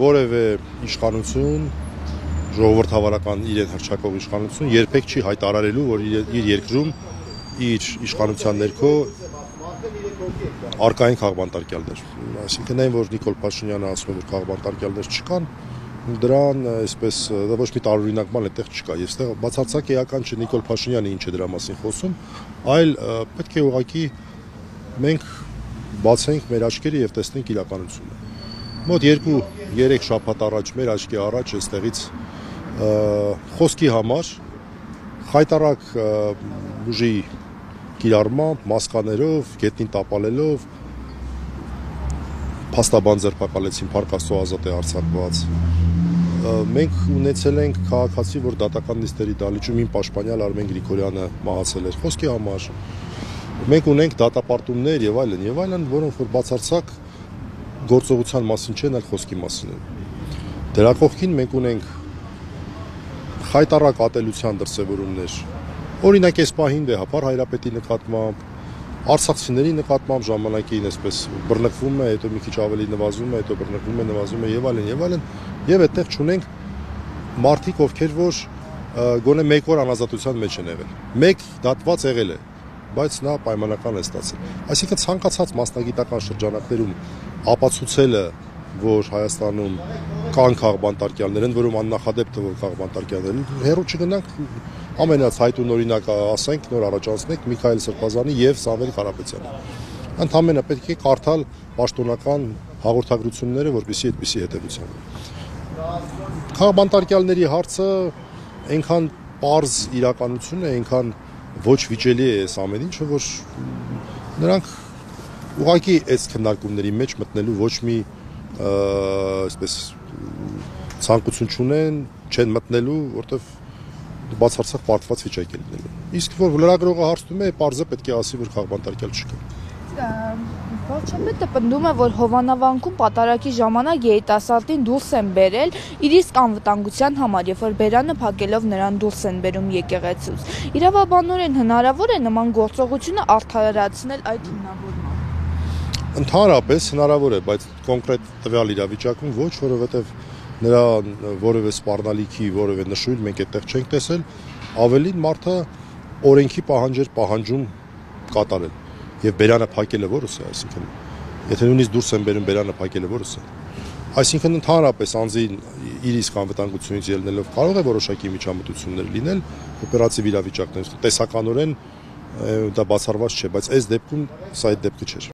որևէ իշխանություն, ժողովրդավարական իրեն հռչակող իշխանություն երբեք չի հայտարարելու, որ իր երկրում իր իշխանության ներքո արկա են քաղբանտարկյալներ։ Այսինքն այն, որ Նիկոլ Փաշինյանը ասում է, որ քաղբանտարկյալներ չկան, դրան այսպես ոչ մի տարօրինակման այդտեղ չկա։ Եվ այստեղ բացարձակ էական չէ Նիկոլ Փաշինյանը ինչ է դրա մասին խոսում, այլ պետք է ուղղակի մենք բացենք մեր աչքերը եւ տեսնենք իրականությունը։ Մոտ 2-3 շաբաթ առաջ մեր աչքի առաջ այստեղից խոսքի համար խայտարակ ուժի կիրառմամբ, մասկաներով, գետնին տապալելով փաստաբան ձերբակալեցին Փառք Աստծո ազատ է արձակված։ Մենք ունեցել ենք քաղաքացի, որ դատական նիստերի դալիճում իմ պաշտպանյալ Արմեն Գրիգորյանը մահացել էր խոսքի համար։ Մենք ունենք դատապարտումներ եւ այլն, որոնք որ բացարձակ գործողության մասին չեն, այլ խոսքի մասին են։ Դրա կողքին մենք ունենք խայտարակ ատելության դրսևորումներ։ Օրինակ այս պահին վեհապար Հայրապետի նկատմամբ, արցախցիների նկատմամբ ժամանակին այսպես բռնկվում է, հետո մի քիչ ավելի նվազում է, հետո բռնկվում է եւ այլն, եւ այդտեղ չունենք մարդիկ, ովքեր որ գոնե մեկ օր անազատության մեջ են եղել։ Մեկ դատված եղել է, բայց նա պայմանական է ստացել։ Այսինքն ցանկացած մասնագիտական շրջանակներում ապացուցելը, որ Հայաստանում կան քաղբանտարկյալներ, ընդ որում աննախադեպ թվով քաղբանտարկյալներ, հերո չգնանք ամենից հայտուն օրինակ ասենք նոր առաջացնենք Միքայել Սրբազանի եւ Սամվել Կարապետյանի։ Ընդհանրապես պետք է կարդալ պաշտոնական հաղորդագրությունները, որպեսզի այդպիսի հետևության։ Քաղբանտարկյալների հարցը այնքան պարզ իրականություն է, այնքան ոչ վիճելի է այս ամեն ինչը, որ նրանք ուղղակի այս քննարկումների մեջ մտնելու ոչ մի այսպես ցանկություն չունեն, չեն մտնելու, որտեվ բացարձակ պարտված վիճակ է լինելու։ Իսկ որ լրագրողը հարցնում է, պարզը պետք է ասի, որ քաղբանտարկյալ չկա։ Վարչապետը պնդում է, որ Հովանավանքում պատարագի ժամանակ երիտասարդին դուրս են բերել իր իսկ անվտանգության համար, երբ որ բերանը փակելով նրան դուրս են բերում եկեղեցուց։ Իրավաբանորեն հնարավոր է նման գործողությունը արդարացնել այդ հիմնավորմամբ։ Ընդհանրապես հնարավոր է, բայց կոնկրետ տվյալ իրավիճակում ոչ, որովհետև նրա որևէ սպառնալիքի, որևէ նշույլ մենք այդտեղ չենք տեսել, ավելին մարդը օրենքի պահանջեր պահանջում կատարել եւ բերանը փակելը որս է, այսինքն եթե նույնիսկ դուրս են բերում բերանը փակելը որս է, այսինքն ընդհանրապես անձին իր իսկ անվտանգությունից ելնելով կարող է որոշակի միջամտություններ լինել օպերատիվ իրավիճակներում տեսականորեն դա բացառված չէ, բայց այս դեպքում սա այդ դեպքը չէր։